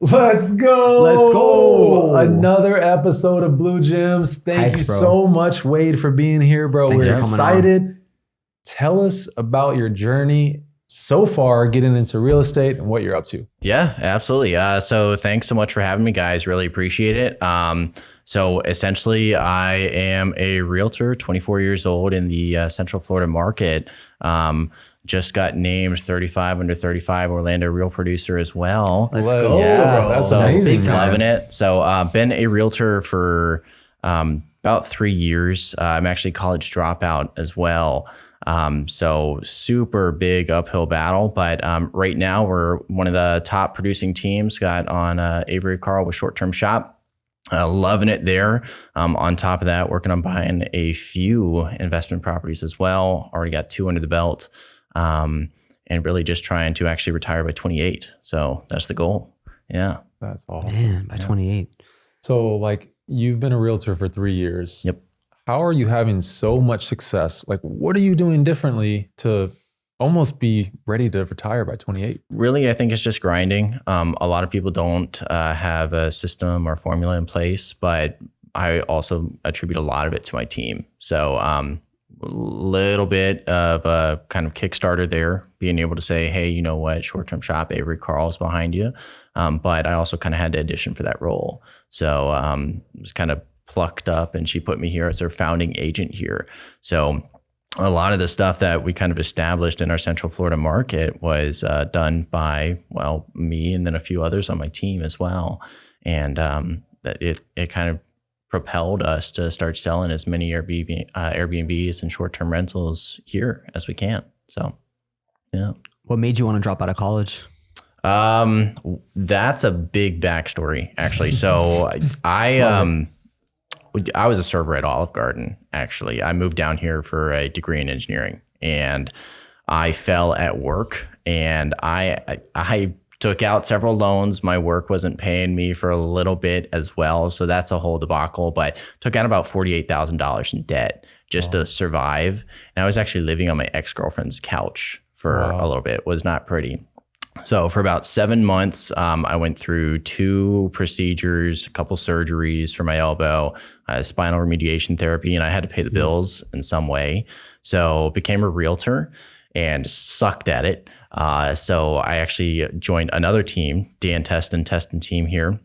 Let's go. Let's go. Another episode of Blue Gems. Thank Hyped, you bro. so much, Wade, for being here, bro. Thanks We're for coming excited. Tell us about your journey so far getting into real estate and what you're up to. Yeah, absolutely. So thanks so much for having me, guys. Really appreciate it. So essentially, I am a realtor, 24 years old in the Central Florida market. Just got named 35 under 35 Orlando Real Producer as well. Let's go, Yeah, bro. That's so amazing, big time. man. loving it. So been a realtor for about 3 years. I'm actually a college dropout as well. So super big uphill battle, but right now we're one of the top producing teams. Got on Avery Carl with Short Term Shop. Loving it there. On top of that, working on buying a few investment properties as well. Already got 2 under the belt. And really just trying to actually retire by 28. So that's the goal. Yeah. That's awesome. Man, by 28. So, like, you've been a realtor for 3 years. Yep. How are you having so much success? Like, what are you doing differently to almost be ready to retire by 28? Really, I think it's just grinding. A lot of people don't have a system or formula in place, but I also attribute a lot of it to my team. So little bit of a kind of Kickstarter there, being able to say, hey, you know what, Short-Term Shop, Avery Carl's behind you. But I also kind of had to audition for that role. So was kind of plucked up, and she put me here as her founding agent here. So a lot of the stuff that we kind of established in our Central Florida market was done by, well, me and then a few others on my team as well. And that it kind of propelled us to start selling as many Airbnbs and short-term rentals here as we can. So, yeah. What made you want to drop out of college? That's a big backstory, actually. So I was a server at Olive Garden, actually. I moved down here for a degree in engineering, and I fell at work, and I took out several loans. My work wasn't paying me for a little bit as well, so that's a whole debacle, but took out about $48,000 in debt just to survive. And I was actually living on my ex-girlfriend's couch for a little bit. It was not pretty. So for about 7 months, I went through 2 procedures, a couple surgeries for my elbow, spinal remediation therapy, and I had to pay the bills in some way. So became a realtor and sucked at it. So I actually joined another team, Dan Teston team here.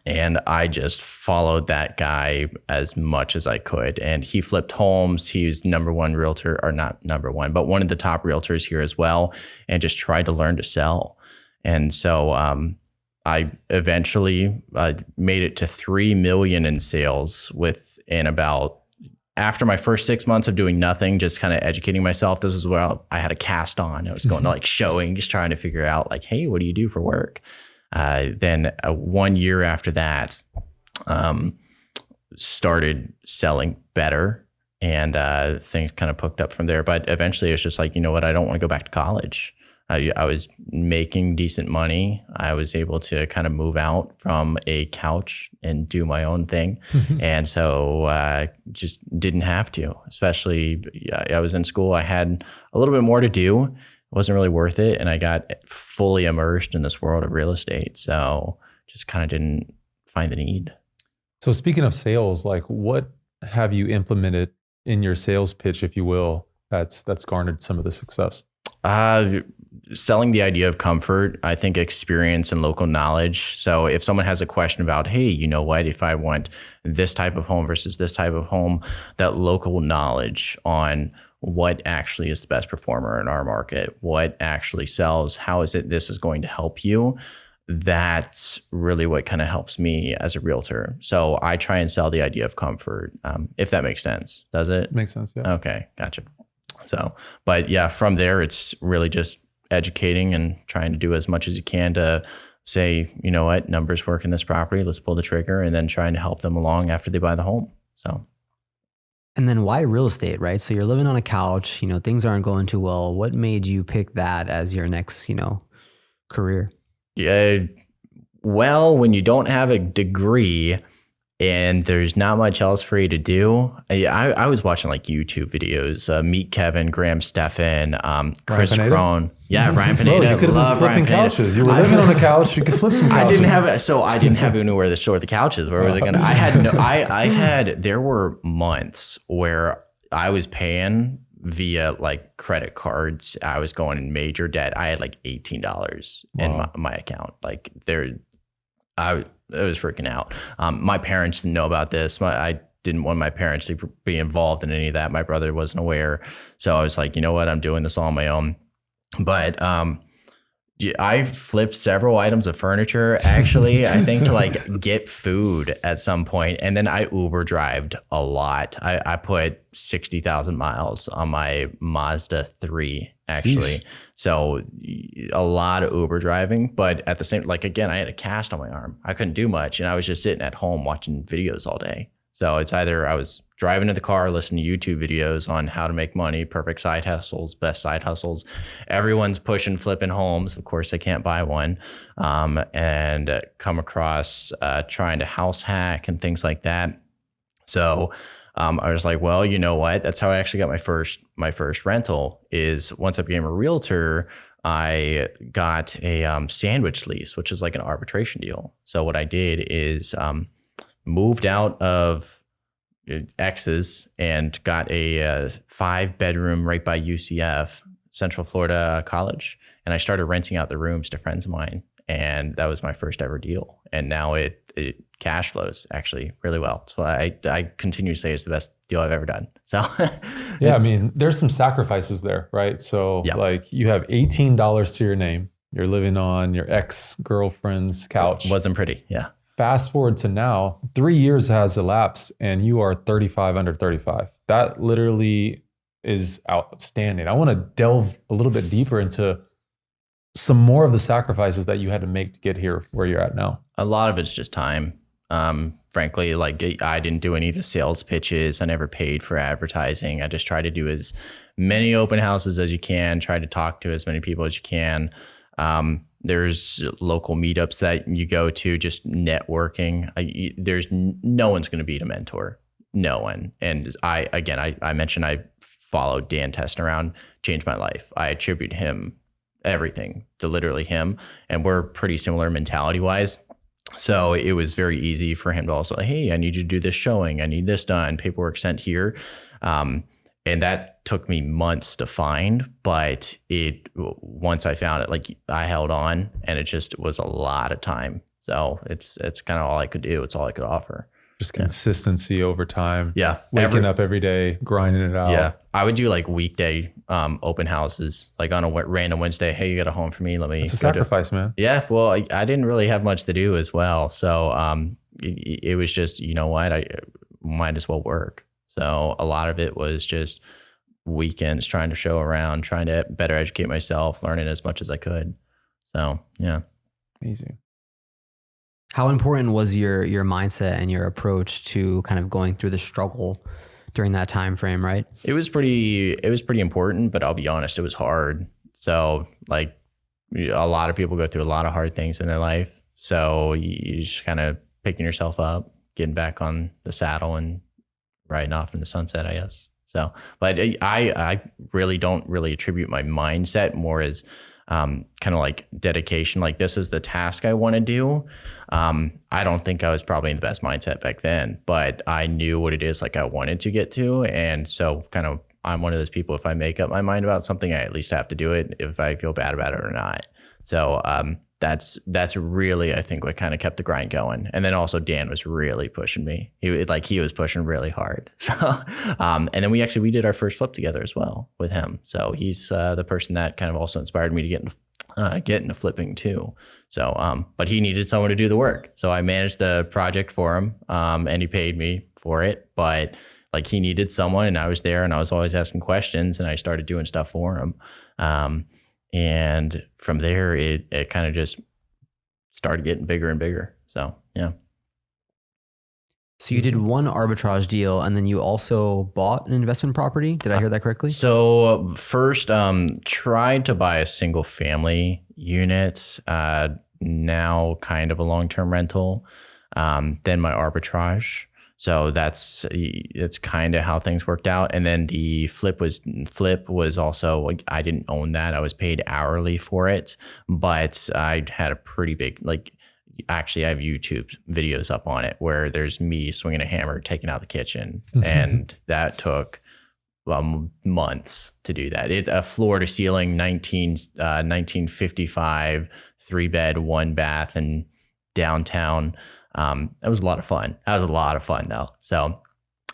And I just followed that guy as much as I could. And he flipped homes. He was number one realtor, or not number one, but one of the top realtors here as well, and just tried to learn to sell. And so I eventually made it to 3 million in sales within about, after my first 6 months of doing nothing, just kind of educating myself. This is where I had a cast on. I was going to like showing, just trying to figure out like, hey, what do you do for work? Then 1 year after that, started selling better, and things kind of picked up from there. But eventually it was just like, you know what, I don't want to go back to college. I was making decent money. I was able to kind of move out from a couch and do my own thing. And so just didn't have to, especially I was in school. I had a little bit more to do. It wasn't really worth it. And I got fully immersed in this world of real estate. So just kind of didn't find the need. So speaking of sales, like, what have you implemented in your sales pitch, if you will, that's garnered some of the success? Selling the idea of comfort, I think experience and local knowledge. So if someone has a question about, hey, you know what, if I want this type of home versus this type of home, that local knowledge on what actually is the best performer in our market, what actually sells, how is it this is going to help you, that's really what kind of helps me as a realtor. So I try and sell the idea of comfort, if that makes sense. Does it? Makes sense, yeah. Okay, gotcha. So, but yeah, from there, it's really just educating and trying to do as much as you can to say, you know what, numbers work in this property, let's pull the trigger, and then trying to help them along after they buy the home. So. And then why real estate, right? So you're living on a couch, you know, things aren't going too well. What made you pick that as your next, you know, career? Yeah, well, when you don't have a degree, and there's not much else for you to do. I was watching like YouTube videos, Meet Kevin, Graham Stephan, Chris Pineda? Crone. Yeah, Ryan Bro, Pineda. you could have been Love Ryan flipping Pineda. couches. You were living on a couch. You could flip some couches. I didn't have anywhere to store the couches. Where was I gonna? I had. There were months where I was paying via like credit cards. I was going in major debt. I had like $18 in my account. Like I was freaking out. My parents didn't know about this. I didn't want my parents to be involved in any of that. My brother wasn't aware. So I was like, you know what? I'm doing this all on my own. But I flipped several items of furniture, actually, I think to like get food at some point. And then I Uber drived a lot. I put 60,000 miles on my Mazda 3, actually. Sheesh. So a lot of Uber driving. But at the same, like, again, I had a cast on my arm. I couldn't do much. And I was just sitting at home watching videos all day. So it's either I was driving in the car, listening to YouTube videos on how to make money, perfect side hustles, best side hustles. Everyone's pushing, flipping homes. Of course, they can't buy one. And come across trying to house hack and things like that. So I was like, well, you know what? That's how I actually got my first rental. Is once I became a realtor, I got a sandwich lease, which is like an arbitration deal. So what I did is moved out of X's and got a 5-bedroom right by UCF, Central Florida College. And I started renting out the rooms to friends of mine. And that was my first ever deal. And now it cash flows actually really well. So I continue to say it's the best deal I've ever done. So yeah, I mean, there's some sacrifices there, right? So like you have $18 to your name. You're living on your ex-girlfriend's couch. Wasn't pretty. Yeah. Fast forward to now, 3 years has elapsed and you are 35 under 35. That literally is outstanding. I want to delve a little bit deeper into some more of the sacrifices that you had to make to get here where you're at now. A lot of it's just time. Frankly, like I didn't do any of the sales pitches. I never paid for advertising. I just try to do as many open houses as you can, try to talk to as many people as you can. There's local meetups that you go to, just networking. There's no one's going to beat a mentor. No one. And I mentioned I followed Dan Teston around, changed my life. I attribute him everything to literally him. And we're pretty similar mentality wise. So it was very easy for him to also, hey, I need you to do this showing. I need this done. Paperwork sent here. And that took me months to find, but once I found it, like I held on, and it just was a lot of time. So it's kind of all I could do. It's all I could offer. Just consistency over time. Yeah. Waking up every day, grinding it out. Yeah. I would do like weekday open houses, like on a random Wednesday. Hey, you got a home for me? Let me. It's a sacrifice, man. Yeah. Well, I didn't really have much to do as well. So it was just, you know what? I might as well work. So a lot of it was just weekends trying to show around, trying to better educate myself, learning as much as I could. So, yeah. Easy. How important was your mindset and your approach to kind of going through the struggle during that time frame, right? It was pretty important, but I'll be honest, it was hard. So like a lot of people go through a lot of hard things in their life. So you just kind of picking yourself up, getting back on the saddle and riding off in the sunset, I guess. So, but I really don't really attribute my mindset more as kind of like dedication. Like this is the task I want to do. I don't think I was probably in the best mindset back then, but I knew what it is like I wanted to get to. And so kind of, I'm one of those people, if I make up my mind about something, I at least have to do it if I feel bad about it or not. So, that's really, I think, what kind of kept the grind going. And then also Dan was really pushing me. He was pushing really hard. So, and then we did our first flip together as well with him. So he's the person that kind of also inspired me to get into flipping too. So, but he needed someone to do the work. So I managed the project for him, and he paid me for it. But like he needed someone, and I was there, and I was always asking questions, and I started doing stuff for him. And from there, it kind of just started getting bigger and bigger. So, yeah. So you did one arbitrage deal, and then you also bought an investment property. Did I hear that correctly? So first, tried to buy a single family unit, now kind of a long-term rental. then my arbitrage. So it's kind of how things worked out. And then the flip was also like, I didn't own that. I was paid hourly for it, but I had a pretty big, like, actually I have YouTube videos up on it where there's me swinging a hammer, taking out the kitchen. And that took months to do that. A floor to ceiling 1955, 3-bed, 1-bath and downtown. It was a lot of fun. That was a lot of fun though. So,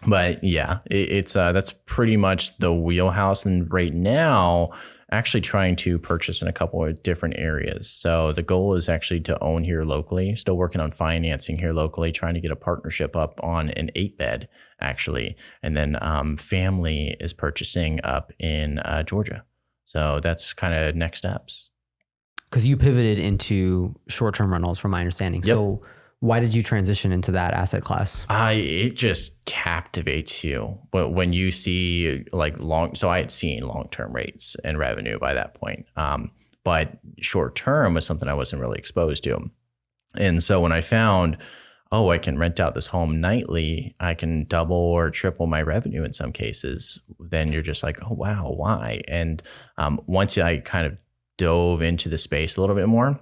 but yeah, it's that's pretty much the wheelhouse. And right now, actually trying to purchase in a couple of different areas. So the goal is actually to own here locally. Still working on financing here locally, trying to get a partnership up on an 8-bed actually, and then family is purchasing up in Georgia. So that's kind of next steps. Because you pivoted into short-term rentals, from my understanding. Yep. So why did you transition into that asset class? It just captivates you when you see like so I had seen long-term rates and revenue by that point. But short-term was something I wasn't really exposed to. And so when I found, oh, I can rent out this home nightly, I can double or triple my revenue in some cases, then you're just like, oh, wow, why? And once I kind of dove into the space a little bit more,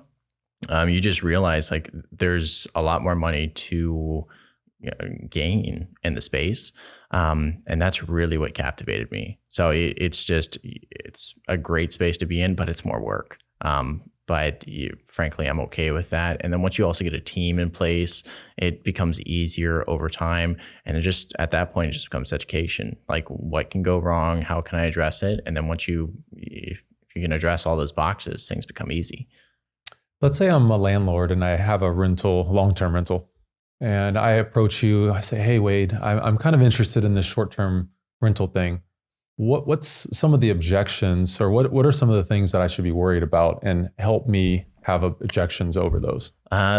you just realize like there's a lot more money to gain in the space. And that's really what captivated me. So it's a great space to be in, but it's more work. But frankly, I'm okay with that. And then once you also get a team in place, it becomes easier over time. And it just, at that point, it just becomes education. Like what can go wrong? How can I address it? And then if you can address all those boxes, things become easy. Let's say I'm a landlord and I have a rental, long-term rental, and I approach you. I say, hey, Wayde, I'm kind of interested in this short-term rental thing. What's some of the objections, or what are some of the things that I should be worried about, and help me have objections over those?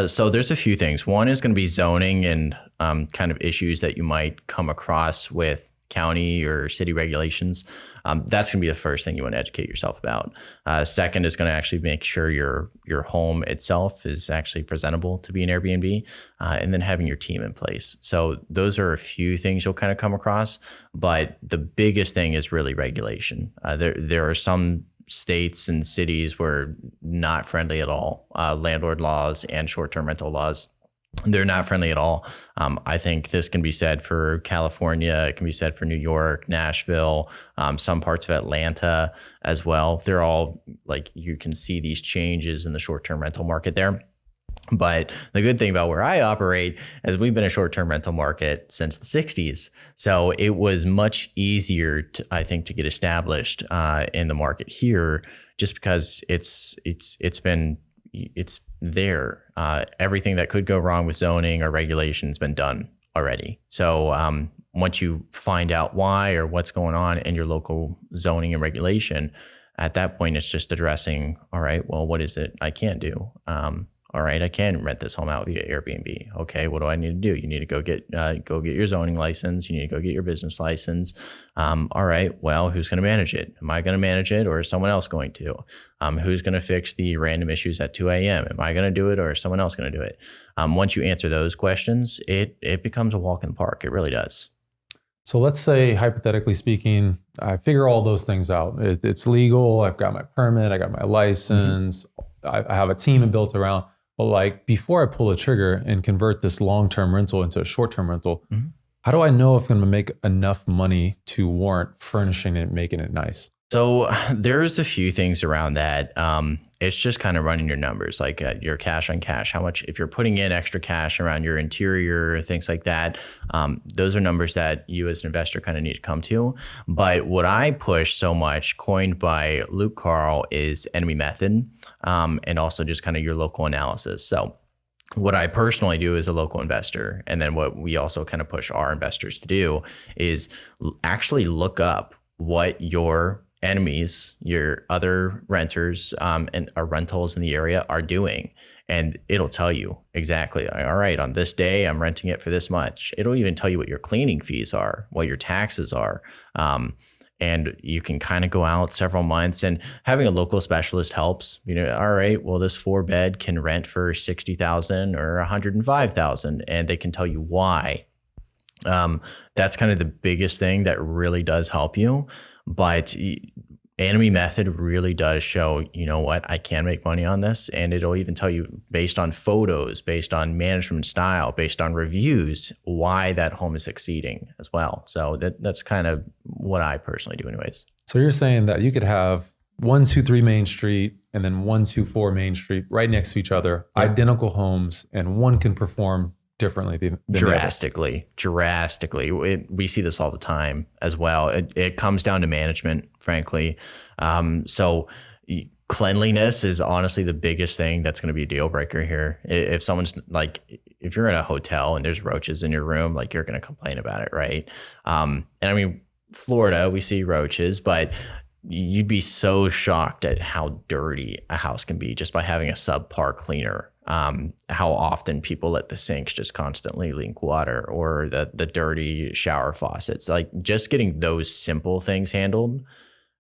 So there's a few things. One is going to be zoning and kind of issues that you might come across with county or city regulations. That's going to be the first thing you want to educate yourself about. Second is going to actually make sure your home itself is actually presentable to be an Airbnb, and then having your team in place. So those are a few things you'll kind of come across, but the biggest thing is really regulation. There are some states and cities where not friendly at all. Landlord laws and short-term rental laws, they're not friendly at all. I think this can be said for California. It can be said for New York, Nashville, some parts of Atlanta as well. They're all like, you can see these changes in the short-term rental market there. But the good thing about where I operate is we've been a short-term rental market since the 60s. So it was much easier, I think, to get established in the market here, just because it's there. Everything that could go wrong with zoning or regulation has been done already. So once you find out why or what's going on in your local zoning and regulation, at that point, it's just addressing, all right, well, what is it I can't do? All right, I can rent this home out via Airbnb. Okay, what do I need to do? You need to go get your zoning license. You need to go get your business license. All right, well, who's going to manage it? Am I going to manage it, or is someone else going to? Who's going to fix the random issues at 2 a.m.? Am I going to do it, or is someone else going to do it? Once you answer those questions, it becomes a walk in the park. It really does. So let's say, hypothetically speaking, I figure all those things out. It's legal. I've got my permit. I got my license. I have a team built around. But like, before I pull the trigger and convert this long-term rental into a short-term rental, how do I know if I'm going to make enough money to warrant furnishing it, making it nice? So there's a few things around that. It's just kind of running your numbers, like your cash on cash, how much, if you're putting in extra cash around your interior, things like that, those are numbers that you as an investor kind of need to come to. But what I push so much, coined by Luke Carl, is enemy method, and also just kind of your local analysis. So what I personally do as a local investor, and then what we also kind of push our investors to do, is actually look up what your enemies, your other renters and rentals in the area are doing. And it'll tell you exactly, all right, on this day, I'm renting it for this much. It'll even tell you what your cleaning fees are, what your taxes are. and you can kind of go out several months, and having a local specialist helps. All right, well, this 4-bed can rent for 60,000 or 105,000, and they can tell you why. That's kind of the biggest thing that really does help you. But Enemy Method really does show, what, I can make money on this. And it'll even tell you based on photos, based on management style, based on reviews, why that home is succeeding as well. So that's kind of what I personally do anyways. So you're saying that you could have 123 Main Street and then 124 Main Street right next to each other, identical homes, and one can perform differently than drastically. We see this all the time as well. It comes down to management, frankly. So cleanliness is honestly the biggest thing that's going to be a deal breaker here. If someone's like, if you're in a hotel and there's roaches in your room, like, you're going to complain about it, right? And I mean, Florida, we see roaches, but you'd be so shocked at how dirty a house can be just by having a subpar cleaner. How often people let the sinks just constantly leak water, or the dirty shower faucets. Like, just getting those simple things handled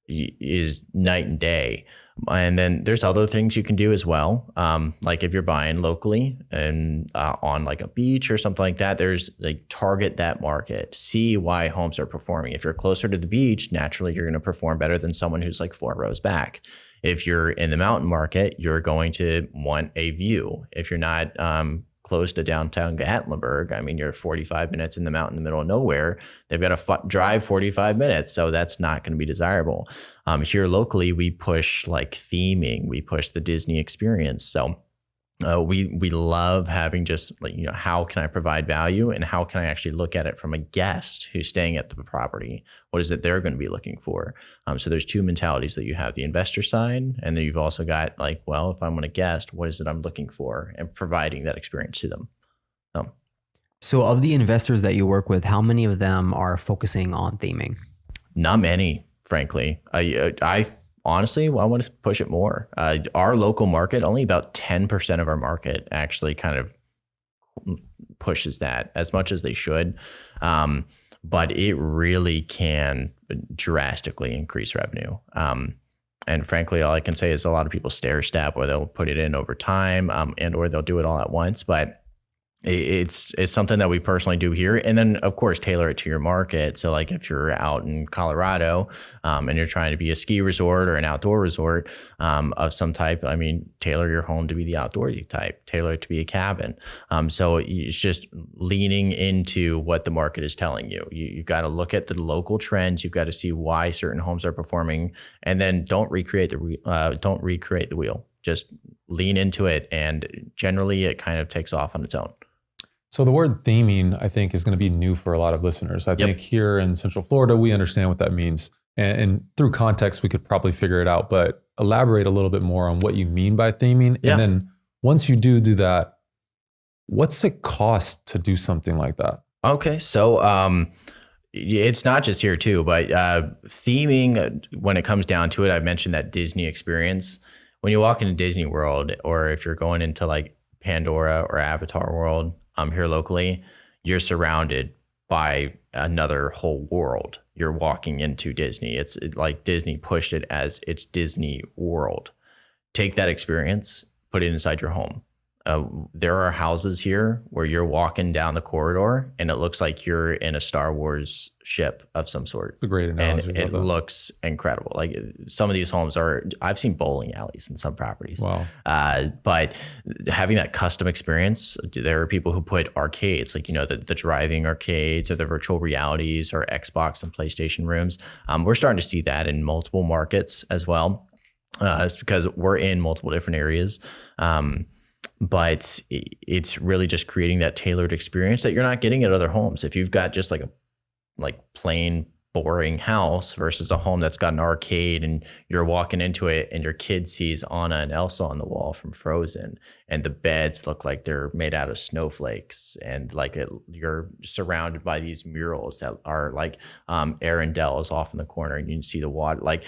is night and day. And then there's other things you can do as well. Like if you're buying locally and on like a beach or something like that, there's like, target that market, see why homes are performing. If you're closer to the beach, naturally you're going to perform better than someone who's like 4 rows back. If you're in the mountain market, you're going to want a view. If you're not close to downtown Gatlinburg, I mean, you're 45 minutes in the mountain in the middle of nowhere. They've got to drive 45 minutes. So that's not going to be desirable. Here locally, we push like theming. We push the Disney experience. So we love having just like, how can I provide value, and how can I actually look at it from a guest who's staying at the property? What is it they're going to be looking for? So there's 2 mentalities that you have: the investor side, and then you've also got like, well, if I'm a guest, what is it I'm looking for, and providing that experience to them. So of the investors that you work with, how many of them are focusing on theming? Not many, frankly. I honestly, I want to push it more. Our local market, only about 10% of our market actually kind of pushes that as much as they should. But it really can drastically increase revenue. And frankly, all I can say is a lot of people stair step, or they'll put it in over time, and or they'll do it all at once. But it's something that we personally do here. And then of course, tailor it to your market. So like if you're out in Colorado, and you're trying to be a ski resort or an outdoor resort, of some type, I mean, tailor your home to be the outdoorsy type, tailor it to be a cabin. So it's just leaning into what the market is telling you. You've got to look at the local trends. You've got to see why certain homes are performing, and then don't recreate the wheel. Just lean into it. And generally it kind of takes off on its own. So the word theming, I think, is going to be new for a lot of listeners. I think here in Central Florida, we understand what that means. And through context, we could probably figure it out, but elaborate a little bit more on what you mean by theming. And then once you do that, what's the cost to do something like that? Okay. So it's not just here too, but theming, when it comes down to it, I mentioned that Disney experience. When you walk into Disney World, or if you're going into like Pandora or Avatar World, here locally, you're surrounded by another whole world. You're walking into Disney. It's like Disney pushed it as it's Disney World. Take that experience, put it inside your home. There are houses here where you're walking down the corridor and it looks like you're in a Star Wars ship of some sort. It's a great analogy. And it looks incredible. Like some of these homes I've seen bowling alleys in some properties. Wow. But having that custom experience, there are people who put arcades, like, the driving arcades or the virtual realities or Xbox and PlayStation rooms. We're starting to see that in multiple markets as well. It's because we're in multiple different areas. But it's really just creating that tailored experience that you're not getting at other homes. If you've got just like a plain boring house versus a home that's got an arcade, and you're walking into it and your kid sees Anna and Elsa on the wall from Frozen, and the beds look like they're made out of snowflakes, and you're surrounded by these murals that are like Arendelle is off in the corner, and you can see the water, like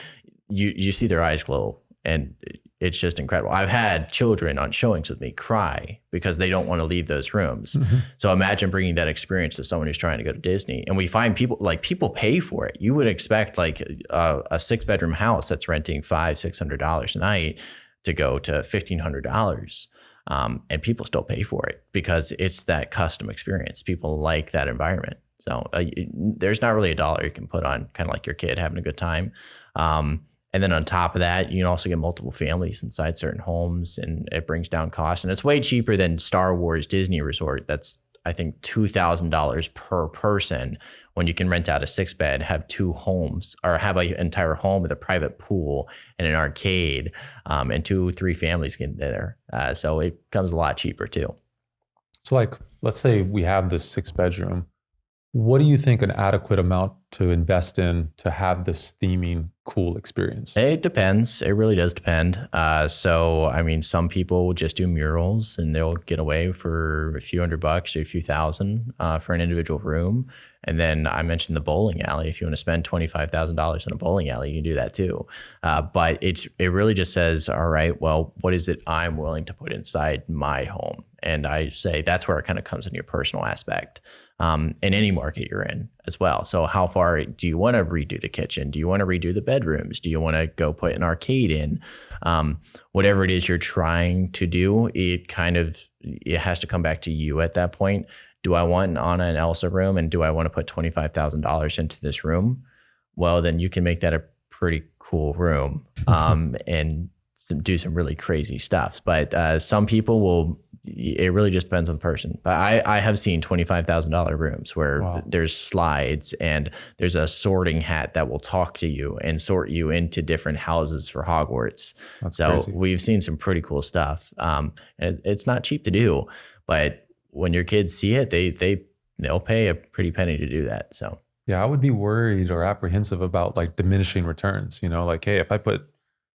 you see their eyes glow. And it's just incredible. I've had children on showings with me cry because they don't want to leave those rooms. So imagine bringing that experience to someone who's trying to go to Disney. And we find people pay for it. You would expect like a 6-bedroom house that's renting $500-$600 a night to go to $1,500. And people still pay for it because it's that custom experience. People like that environment. So there's not really a dollar you can put on kind of like your kid having a good time. And then on top of that, you can also get multiple families inside certain homes, and it brings down costs. And it's way cheaper than Star Wars Disney Resort. That's, I think, $2,000 per person, when you can rent out a 6-bed, have 2 homes, or have an entire home with a private pool and an arcade, and 2-3 families get there. So it comes a lot cheaper too. So like, let's say we have this 6-bedroom. What do you think an adequate amount to invest in to have this theming cool experience? It depends. It really does depend. So, I mean, some people will just do murals and they'll get away for a few $100 to a few thousand for an individual room. And then I mentioned the bowling alley. If you want to spend $25,000 in a bowling alley, you can do that too. But it really just says, all right, well, what is it I'm willing to put inside my home? And I say that's where it kind of comes into your personal aspect. In any market you're in as well. So how far do you want to redo the kitchen? Do you want to redo the bedrooms? Do you want to go put an arcade in? Whatever it is you're trying to do, it has to come back to you at that point. Do I want an Anna and Elsa room, and do I want to put $25,000 into this room? Well, then you can make that a pretty cool room and do some really crazy stuff. But some people will. It really just depends on the person. I have seen $25,000 rooms where there's slides and there's a sorting hat that will talk to you and sort you into different houses for Hogwarts. That's so crazy. We've seen some pretty cool stuff. It's not cheap to do, but when your kids see it, they'll pay a pretty penny to do that. So yeah, I would be worried or apprehensive about like diminishing returns. You know, like, hey, if I put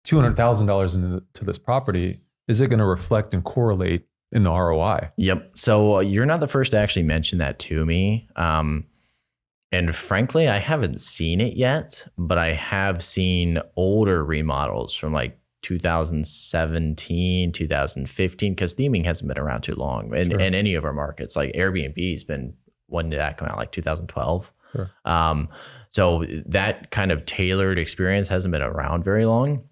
$200,000 into this property, is it going to reflect and correlate in the ROI? Yep. So you're not the first to actually mention that to me. And frankly, I haven't seen it yet, but I have seen older remodels from like 2017, 2015, because theming hasn't been around too long in any of our markets. Like Airbnb's been, when did that come out? Like 2012. Sure. So that kind of tailored experience hasn't been around very long,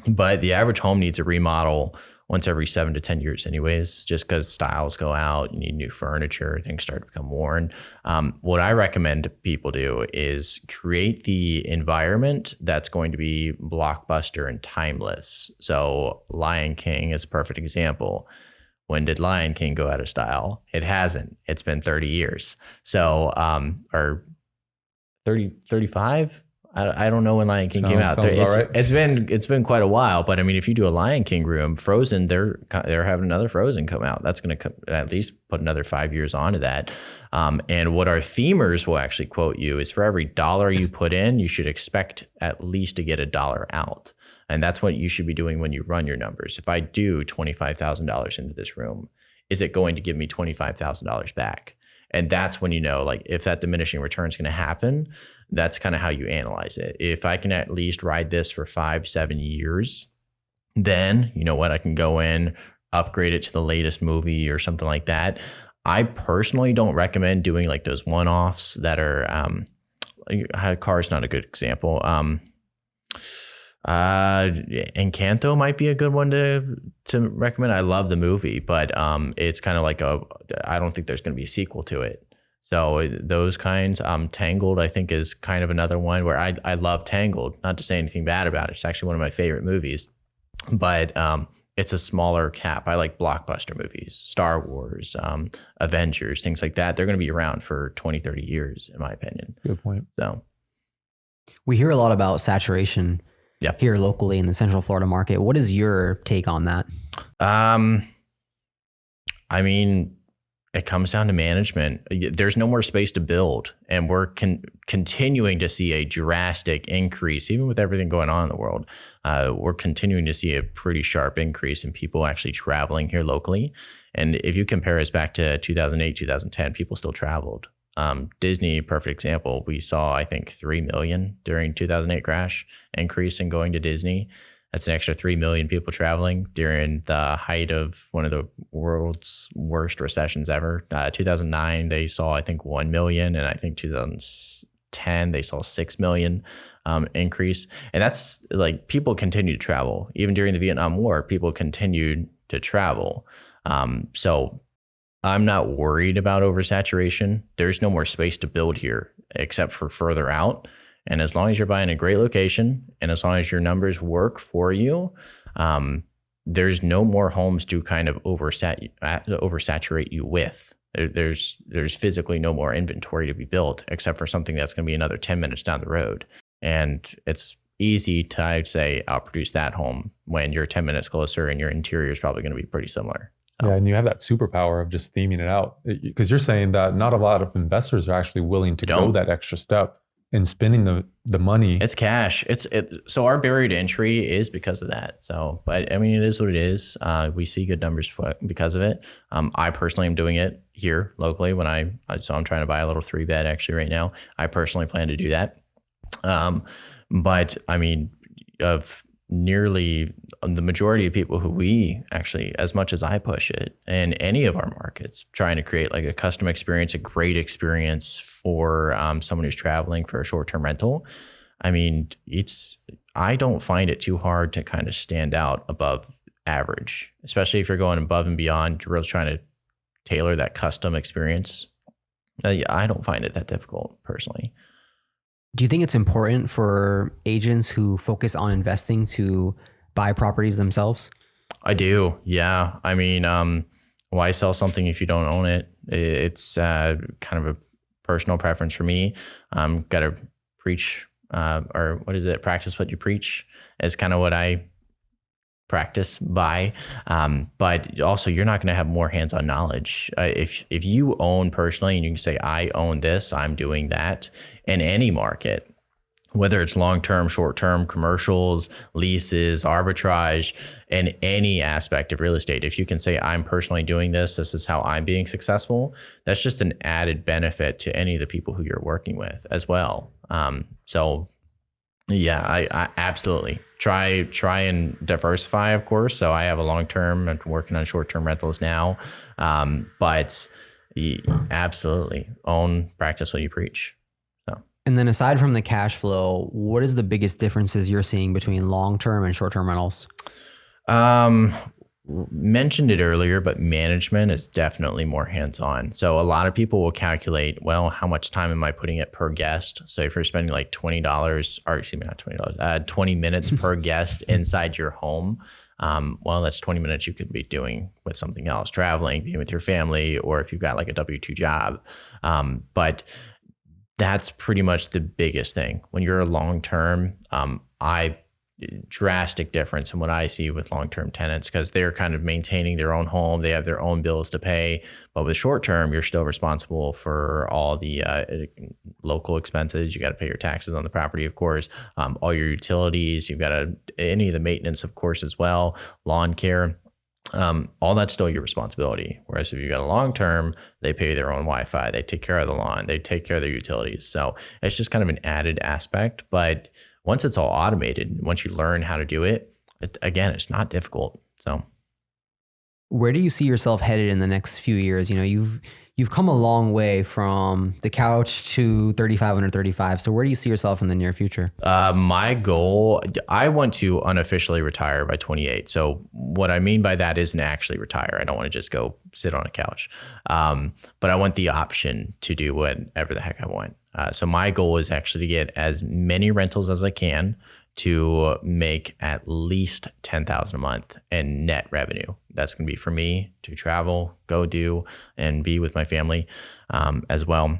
but the average home needs a remodel once every 7 to 10 years anyways, just because styles go out, you need new furniture, things start to become worn. What I recommend people do is create the environment that's going to be blockbuster and timeless. So Lion King is a perfect example. When did Lion King go out of style? It hasn't. It's been 30 years. So, or 35? I don't know when Lion King came out. It's been quite a while, but I mean, if you do a Lion King room, Frozen, they're having another Frozen come out. That's going to at least put another 5 years onto that. And what our themers will actually quote you is, for every dollar you put in, you should expect at least to get $1 out. And that's what you should be doing when you run your numbers. If I do $25,000 into this room, is it going to give me $25,000 back? And that's when you know, like, if that diminishing return is going to happen, that's kind of how you analyze it. If I can at least ride this for 5-7 years, then you know what, I can go in, upgrade it to the latest movie or something like that. I personally don't recommend doing like those one-offs that are, Car's not a good example. Encanto might be a good one to recommend. I love the movie, but it's kind of like I don't think there's going to be a sequel to it. So those kinds, Tangled, I think, is kind of another one where I love Tangled. Not to say anything bad about it. It's actually one of my favorite movies, but it's a smaller cap. I like blockbuster movies, Star Wars, Avengers, things like that. They're going to be around for 20, 30 years, in my opinion. Good point. So we hear a lot about saturation here locally in the Central Florida market. What is your take on that? I mean, it comes down to management. There's no more space to build, and we're continuing to see a drastic increase, even with everything going on in the world. We're continuing to see a pretty sharp increase in people actually traveling here locally. And if you compare us back to 2008, 2010, people still traveled. Disney, perfect example. We saw, I think, 3 million during 2008 crash increase in going to Disney. That's an extra 3 million people traveling during the height of one of the world's worst recessions ever. 2009, they saw, I think, 1 million. And I think 2010, they saw 6 million increase. And that's like people continue to travel. Even during the Vietnam War, people continued to travel. So I'm not worried about oversaturation. There's no more space to build here except for further out. And as long as you're buying a great location and as long as your numbers work for you, there's no more homes to kind of oversaturate you with. There's physically no more inventory to be built except for something that's going to be another 10 minutes down the road. And it's easy to, I'd say, outproduce that home when you're 10 minutes closer and your interior is probably going to be pretty similar. So. Yeah, and you have that superpower of just theming it out, because you're saying that not a lot of investors are actually willing to go that extra step in spending the money. It's cash. So our barrier to entry is because of that. So, but I mean, it is what it is. We see good numbers because of it. I personally am doing it here locally so I'm trying to buy a little 3-bed actually right now. I personally plan to do that. But I mean, of nearly the majority of people who we actually, as much as I push it in any of our markets, trying to create like a custom experience, a great experience for someone who's traveling for a short-term rental. I mean, I don't find it too hard to kind of stand out above average, especially if you're going above and beyond, you're really trying to tailor that custom experience. I don't find it that difficult personally. Do you think it's important for agents who focus on investing to buy properties themselves? I do. Yeah. I mean, why sell something if you don't own it? It's kind of a personal preference for me. Got to preach, or what is it? Practice what you preach is kind of what I practice by. But also you're not going to have more hands-on knowledge. If you own personally and you can say, I own this, I'm doing that in any market, whether it's long-term, short-term, commercials, leases, arbitrage, in any aspect of real estate, if you can say, I'm personally doing this is how I'm being successful, that's just an added benefit to any of the people who you're working with as well. So yeah, I absolutely try and diversify, of course. So I have a long-term, I'm working on short-term rentals now, but absolutely practice what you preach. And then aside from the cash flow, what is the biggest differences you're seeing between long-term and short-term rentals? Mentioned it earlier, but management is definitely more hands-on. So a lot of people will calculate, well, how much time am I putting it per guest? So if you're spending like $20, or excuse me, not $20, 20 minutes per guest inside your home, well, that's 20 minutes you could be doing with something else, traveling, being with your family, or if you've got like a W-2 job. But that's pretty much the biggest thing. When you're a long-term, drastic difference in what I see with long-term tenants, because they're kind of maintaining their own home. They have their own bills to pay. But with short-term, you're still responsible for all the local expenses. You got to pay your taxes on the property, of course, all your utilities. You've got any of the maintenance, of course, as well, lawn care. All that's still your responsibility. Whereas if you got a long-term, they pay their own Wi-Fi, they take care of the lawn, they take care of their utilities. So it's just kind of an added aspect. But once it's all automated, once you learn how to do it, again, it's not difficult. So where do you see yourself headed in the next few years? You know, you've come a long way from the couch to 35 under 35. So where do you see yourself in the near future? My goal, I want to unofficially retire by 28. So what I mean by that isn't actually retire. I don't want to just go sit on a couch. But I want the option to do whatever the heck I want. So my goal is actually to get as many rentals as I can to make at least $10,000 a month in net revenue. That's going to be for me to travel, go do, and be with my family as well.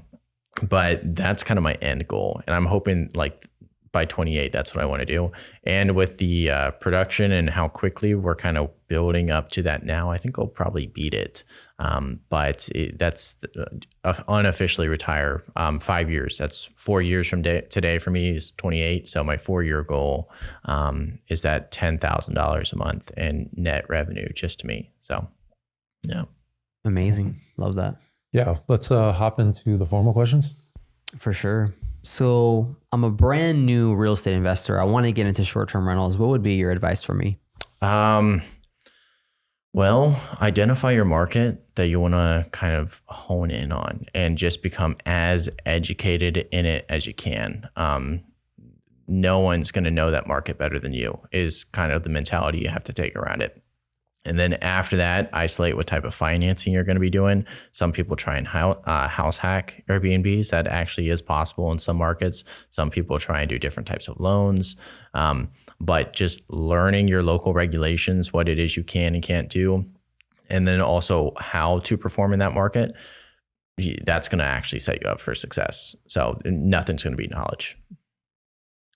But that's kind of my end goal. And I'm hoping like by 28, that's what I want to do. And with the production and how quickly we're kind of building up to that now, I think I'll probably beat it. But that's unofficially retire 5 years. That's 4 years from today for me is 28. So my 4-year goal is that $10,000 a month in net revenue just to me. So, yeah. Amazing. Love that. Yeah. Let's hop into the formal questions. For sure. So I'm a brand new real estate investor. I want to get into short-term rentals. What would be your advice for me? Well, identify your market that you want to kind of hone in on and just become as educated in it as you can. No one's going to know that market better than you is kind of the mentality you have to take around it. And then after that, isolate what type of financing you're going to be doing. Some people try and house hack Airbnbs. That actually is possible in some markets. Some people try and do different types of loans. But just learning your local regulations, what it is you can and can't do, and then also how to perform in that market, that's going to actually set you up for success. So nothing's going to be knowledge.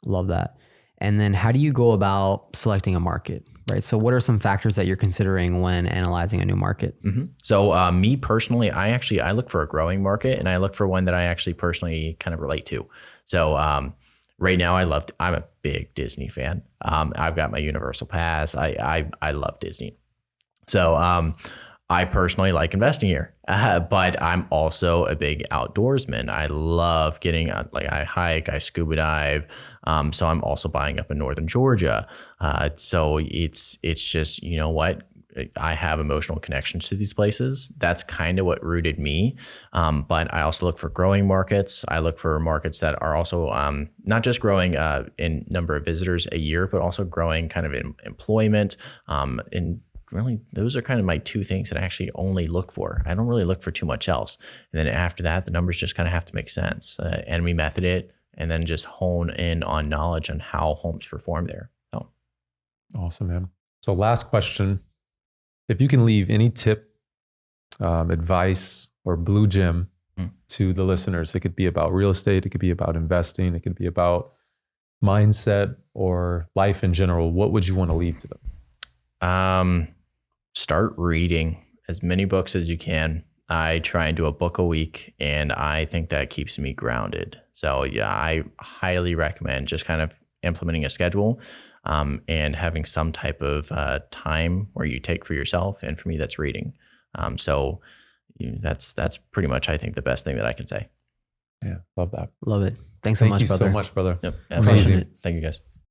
Love that. And then how do you go about selecting a market, right? So what are some factors that you're considering when analyzing a new market? So me personally, I look for a growing market, and I look for one that I actually personally kind of relate to. So right now I'm a big Disney fan. I've got my Universal Pass. I love Disney. So I personally like investing here, but I'm also a big outdoorsman. I love getting I hike, I scuba dive. So I'm also buying up in northern Georgia. So it's just, you know what? I have emotional connections to these places. That's kind of what rooted me. But I also look for growing markets. I look for markets that are also not just growing in number of visitors a year, but also growing kind of in employment. And really, those are kind of my two things that I actually only look for. I don't really look for too much else. And then after that, the numbers just kind of have to make sense. And we method it, and then just hone in on knowledge on how homes perform there. So. Awesome, man. So last question. If you can leave any tip, advice, or blue gem to the listeners, it could be about real estate, it could be about investing, it could be about mindset or life in general. What would you want to leave to them? Start reading as many books as you can. I try and do a book a week, and I think that keeps me grounded. So yeah, I highly recommend just kind of implementing a schedule. And having some type of time where you take for yourself. And for me, that's reading. So that's pretty much, I think, the best thing that I can say. Yeah, love that. Love it. Thanks so much, brother. Thank you so much, brother. Yep, amazing. Thank you, guys.